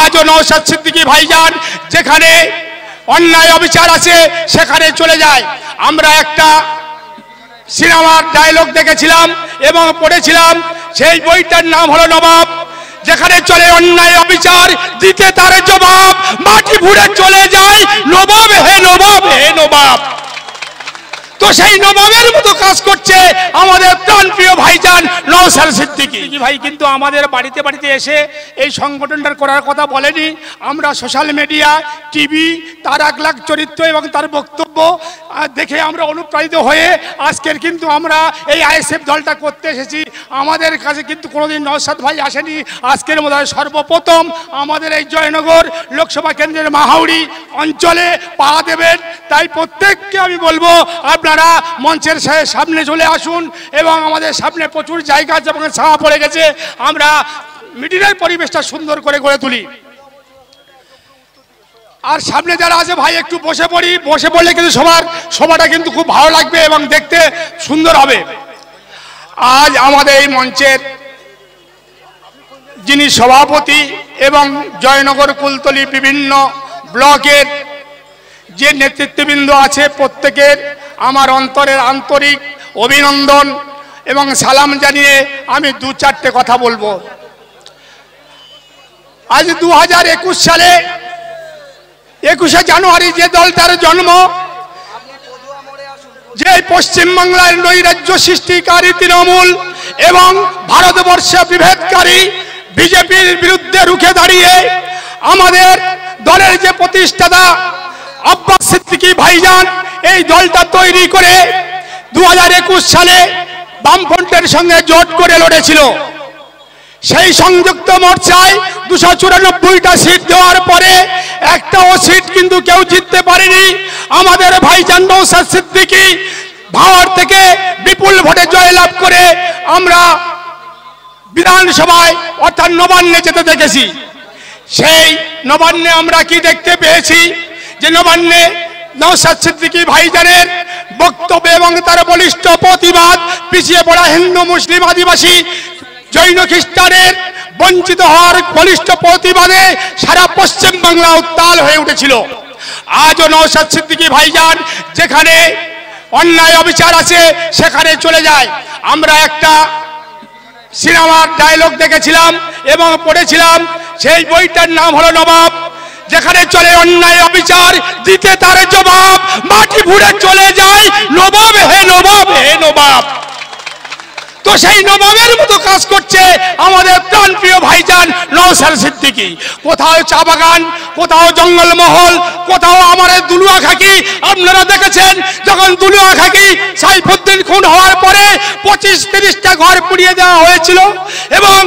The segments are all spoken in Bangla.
আজও নওশাদ সিদ্দিকী ভাইজান যেখানে অন্যায় অবিচার আছে সেখানে চলে যায়। আমরা একটা সিনেমার ডায়লগ দেখেছিলাম এবং পড়েছিলাম, সেই বইটার নাম হলো নবাব। যেখানে চলে অন্যায় অবিচার দিতে তার জবাব, মাটি ভুড়ে চলে যায় নবাব হে নবাব হে নবাব। তো সেই নবাবের মতো কাজ করছে আমাদের প্রাণপ্রিয় ভাইজান নওশাদ সিদ্দিকী ভাই। কিন্তু আমাদের বাড়িতে বাড়িতে এসে এই সংগঠনটার করার কথা বলেনি। আমরা সোশ্যাল মিডিয়া, টিভি, তার 1 লাখ চরিত্র এবং তার বক্তব্য দেখে আমরা অনুপ্রাণিত হয়ে আজকের কিন্তু আমরা এই আইএসএফ দলটা করতে এসেছি। আমাদের কাছে কিন্তু কোনোদিন নওশাদ ভাই আসেনি, আজকের মধ্যে সর্বপ্রথম আমাদের এই জয়নগর লোকসভা কেন্দ্রের মাহাউড়ি অঞ্চলে পা দেবেন। তাই প্রত্যেককে আমি বলবো আপনারা মঞ্চের সামনে চলে আসুন এবং আমাদের সামনে প্রচুর জায়গা যেমন ছায়া পড়ে গেছে, আমরা মিটিংয়ের পরিবেশটা সুন্দর করে গড়ে তুলি। আর সামনে যারা আছে ভাই একটু বসে পড়ি, বসে পড়লে কিন্তু সবাটা কিন্তু খুব ভালো লাগবে এবং দেখতে সুন্দর হবে। আজ আমাদের এই মঞ্চের যিনি সভাপতি এবং জয়নগর কুলতলি বিভিন্ন ব্লকের যে নেতৃত্ববৃন্দ আছে প্রত্যেকের আমার অন্তরের আন্তরিক অভিনন্দন এবং সালাম জানিয়ে আমি 2-4টে কথা বলবো। আজ 2021 সালে 21শে জানুয়ারি যে দলটার জন্ম, যে পশ্চিমবাংলার নৈরাজ্য সৃষ্টিকারী তৃণমূল এবং ভারতবর্ষে বিভেদকারী বিজেপির বিরুদ্ধে রুখে দাঁড়িয়ে আমাদের দলের যে প্রতিষ্ঠাতা আব্বাস সিদ্দিকী ভাইজান এই দলটা তৈরি করে 2021 সালে বামফ্রন্টের সঙ্গে জোট করে লড়েছিল। সেই সংযুক্ত মোর্চায় 294টা সিট দেওয়ার পরে একটাও সিট কিন্তু কেউ জিততে পারেনি। আমাদের ভাইজান নওশাদ সিদ্দিকী ভাওয়ার থেকে বিপুল ভোটে জয়লাভ করে আমরা বিধানসভায় অর্থাৎ নবান্নে যেতে দেখেছি। সেই নবান্নে আমরা কি দেখতে পেয়েছি, যে নবান্নে নওশাদ সিদ্দিকী ভাইজানের বক্তব্য এবং তার বলিষ্ঠ প্রতিবাদ পিছিয়ে পড়া হিন্দু, মুসলিম, আদিবাসী, জৈন, খ্রিস্টানের বঞ্চিত হওয়ার বলিষ্ঠ প্রতিবাদে সারা পশ্চিম বাংলা উত্তাল হয়ে উঠেছিল। আজও নওশাদ সিদ্দিকী ভাইজান যেখানে অন্যায় অবিচার আছে সেখানে চলে যায়। আমরা একটা সিনেমার ডায়লগ দেখেছিলাম এবং পড়েছিলাম, সেই বইটার নাম হলো নবাব। যেখানে চলে অন্যায় অবিচার দিতে তার জবাব, মাটি ভুড়ে চলে যায় নবাব হে নবাব হে নবাব। তো সেই নবাবের মতো কাজ করছে আমাদের প্রাণপ্রিয় ভাইজান নওশাদ সিদ্দিকী। কোথাও চা বাগান, কোথাও জঙ্গলমহল, কোথাও আমাদের দুলুয়া খাকি। আপনারা দেখেছেন যখন দুলুয়া খাকি সাইফুদ্দিন খুন হওয়ার পরে 25-30টা ঘর পুড়িয়ে দেওয়া হয়েছিল এবং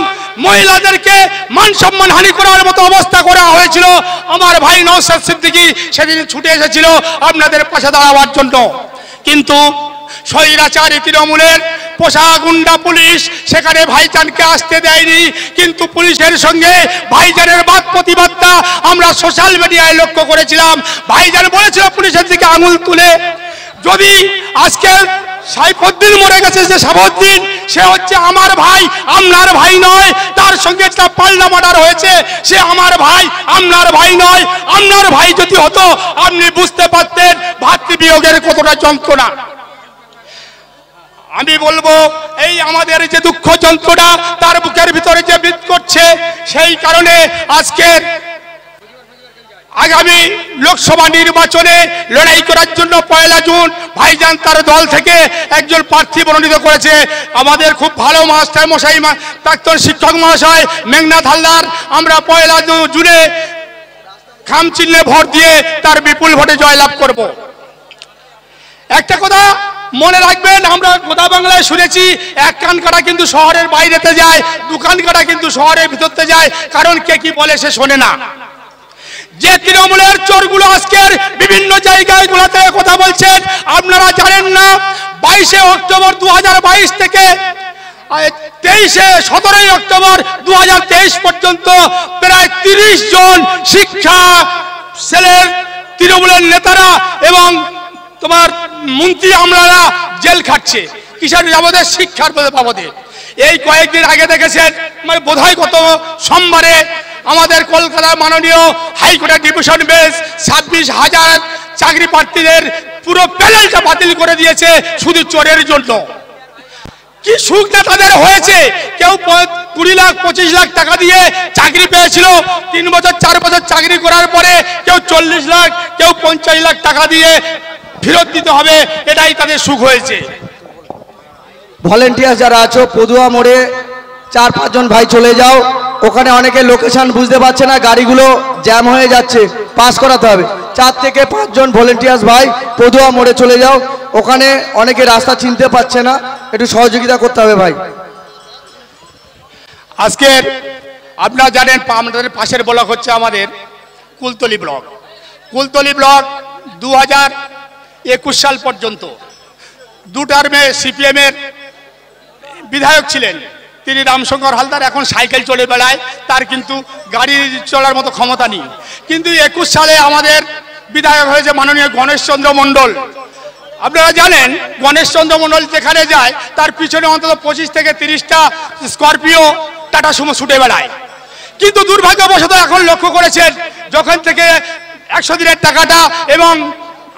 মহিলাদেরকে মান সম্মান হানি করার মতো অবস্থা করা হয়েছিল। আমার ভাই নওশাদ সিদ্দিকী সেদিন ছুটে এসেছিল আপনাদের পাশে দাঁড়াবার জন্য। কিন্তু স্বৈরাচারী তৃণমূলের পোষা গুন্ডা পুলিশ সেখানে ভাইজানকে আসতে দেয়নি। কিন্তু পুলিশের সঙ্গে ভাইজানের বাদ প্রতিবাদটা আমরা সোশ্যাল মিডিয়ায় লক্ষ্য করেছিলাম। ভাইজান বলেছিল পুলিশের দিকে আঙুল তুলে, যদি আজকে সাইফুদ্দিন মরে গেছে যে সাবুদ্দিন, সে হচ্ছে আমার ভাই, আপনার ভাই নয়। তার সঙ্গে একটা পাল্টা মার্ডার হয়েছে, সে আমার ভাই, আপনার ভাই নয়। আপনার ভাই যদি হতো আপনি বুঝতে পারতেন ভাতৃবিয়োগের কতটা যন্ত্রণা। আমি বলবো এই আমাদের যে দুঃখ যন্ত্রণা তার বুকের ভিতরে যে বিদ করছে, সেই কারণে আজকের আগামী লোকসভা নির্বাচনে লড়াই করার জন্য 1 জুন ভাইজান তার দল থেকে একজন প্রার্থী মনোনীত করেছে। আমাদের খুব ভালো মাস্টার মশাই, প্রাক্তন শিক্ষক মহাশয় মেঘনাথ হালদার। আমরা 1 জুনে খাম চিহ্নে ভোট দিয়ে তার বিপুল ভোটে জয়লাভ করব। একটা কথা মনে রাখবেন, আমরা গোটা বাংলায় শুনেছি এক কান কাটা কিন্তু শহরের বাইরেতে যায়, 2 কান কাটা কিন্তু শহরের ভিতরতে যায়। কারণ কে কি বলে সে শোনে না। যে তৃণমূলের চোরগুলো আজকের বিভিন্ন জায়গায় গুলাতে কথা বলছেন, আপনারা জানেন না 22শে অক্টোবর 2022 থেকে 17ই অক্টোবর 2023 পর্যন্ত প্রায় 30 জন শিক্ষা সেলের তৃণমূলের নেতারা এবং তোমার মন্ত্রী আমলারা জেল খাটছে। কিসের বাবদে? শিক্ষার বাবদে। এই কয়েকদিন আগে দেখেছেন, মানে বোধহয় গত সোমবারে আমাদের কলকাতা কলকাতার মাননীয় হাইকোর্টের ডিভিশন বেঞ্চ 26,000 চাকরি প্রার্থীদের পুরো প্যানেলটা বাতিল করে দিয়েছে শুধু চোরের জন্য। কি সুখ না তাদের হয়েছে, কেউ 20 লাখ 25 লাখ টাকা দিয়ে চাকরি পেয়েছিল, 3 বছর 4 বছর চাকরি করার পরে কেউ 40 লাখ কেউ 50 লাখ টাকা দিয়ে ফেরত দিতে হবে, এটাই তাদের সুখ হয়েছে। ভলেন্টিয়ার যারা আছো পদুয়া মোড়ে 4-5 জন ভাই চলে যাও, ওখানে অনেকে লোকেশন বুঝতে পারছে না, গাড়িগুলো জ্যাম হয়ে যাচ্ছে, পাস করাতে হবে। 4 থেকে 5 জন ভলেন্টিয়ার্স ভাই পদুয়া মোড়ে চলে যাও, ওখানে অনেকে রাস্তা চিনতে পারছে না, একটু সহযোগিতা করতে হবে ভাই। আজকের আপনারা জানেন আমাদের পাশের ব্লক হচ্ছে আমাদের কুলতলি ব্লক। কুলতলি ব্লক 2021 সাল পর্যন্ত 2 টার্মে সিপিএমের বিধায়ক ছিলেন তিনি রামশঙ্কর হালদার, এখন সাইকেল চলে বেড়ায়, তার কিন্তু গাড়ি চলার মতো ক্ষমতা নেই। কিন্তু 21 সালে আমাদের বিধায়ক হয়েছে মাননীয় গণেশচন্দ্র মণ্ডল। আপনারা জানেন গণেশচন্দ্র মণ্ডল যেখানে যায় তার পিছনে অন্তত 25 থেকে 30টা স্করপিও টাটা সুমো ছুটে বেড়ায়। কিন্তু দুর্ভাগ্যবশত এখন লক্ষ্য করেছেন যখন থেকে 100 দিনের টাকাটা এবং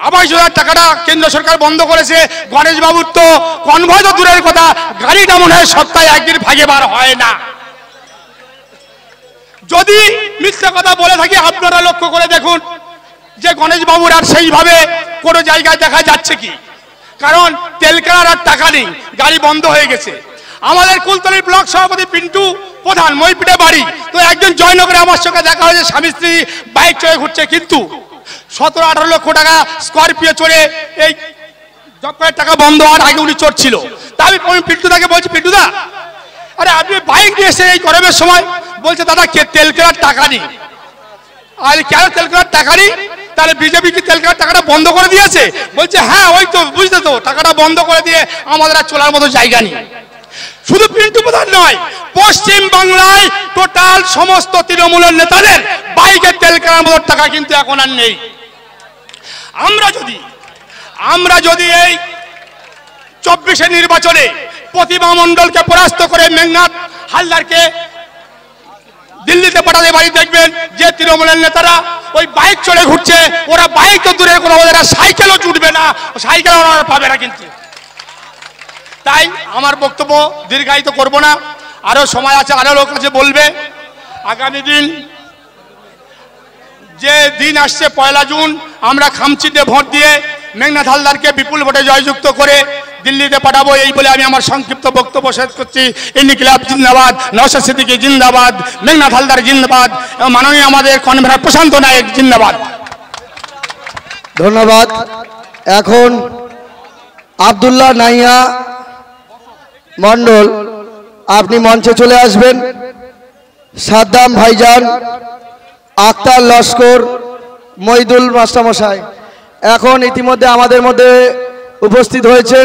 আবাস যোজনার টাকাটা কেন্দ্র সরকার বন্ধ করেছে, গণেশবাবুর তো কনভয় তো দূরের কথা, গাড়িটা মনে হয় সপ্তাহে একদিন ভাগে বার হয় না। যদি মিথ্যা কথা বলে থাকি আপনারা লক্ষ্য করে দেখুন যে গণেশবাবুর আর সেইভাবে কোনো জায়গায় দেখা যাচ্ছে কি, কারণ তেল কেনার আর টাকা নেই, গাড়ি বন্ধ হয়ে গেছে। আমাদের কুলতলি ব্লক সভাপতি পিন্টু প্রধান মইপিটে বাড়ি, তো একজন জয়নগরে আমার সঙ্গে দেখা হয়েছে, স্বামী স্ত্রী বাইক চড়ে ঘুরছে, কিন্তু 17-18 লক্ষ টাকা স্করপিও চড়ে এই জবের টাকা বন্ধ হওয়ার আগে উনি চড়ছিল। তা আমি পিন্টুদাকে বলছি, পিন্টুদা আরে আপনি বাইক নিয়ে এসে এই গরমের সময়, বলছে দাদা তেল কেনার টাকা নেই। আর কেন তেল কেনার টাকা নেই, তাহলে বিজেপি কি তেল কেনার টাকাটা বন্ধ করে দিয়েছে? বলছে হ্যাঁ ওই তো বুঝতে তো, টাকাটা বন্ধ করে দিয়ে আমাদের আর চলার মতো জায়গা নেই। শুধু পিন্টু প্রধান নয়, পশ্চিম বাংলায় টোটাল সমস্ত তৃণমূলের নেতাদের বাইকের তেল কেনার মতো টাকা কিন্তু এখন আর নেই। আমরা যদি এই 24-এর নির্বাচনে প্রতিমা মণ্ডলকে পরাস্ত করে মেঘনাথ হালদারকে দিল্লিতে পাঠাতে পারি, দেখবেন যে তৃণমূলের নেতারা ওই বাইক চড়ে ঘুরছে, ওরা বাইক তো দূরের কথা, ওরা সাইকেলও ছুটবে না, সাইকেল ওরা পাবে না। কিন্তু তাই আমার বক্তব্য দীর্ঘায়িত করব না, আরো সময় আছে, আরো লোক আছে বলবে। আগামী দিন যে দিন আসছে 1 জুন, আমরা খামচিতে ভোট দিয়ে মেঘনাথ হালদারকে বিপুল ভোটে জয়যুক্ত করে দিল্লিতে পাঠাবো, এই বলে আমি আমার সংক্ষিপ্ত বক্তব্য শেষ করছি। ইনকিলাব জিন্দাবাদ, নওশাদ সিদ্দিকী জিন্দাবাদ, মেঘনাথ হালদার জিন্দাবাদ, এবং মাননীয় আমাদের কনভেনর প্রশান্ত নায়েক জিন্দাবাদ। ধন্যবাদ। এখন আব্দুল্লাহ নাইয়া মণ্ডল আপনি মঞ্চে চলে আসবেন। সাদ্দাম ভাইজান, আক্তার লস্কর, মইদুল মাস্টারমশাই এখন ইতিমধ্যে আমাদের মধ্যে উপস্থিত হয়েছে।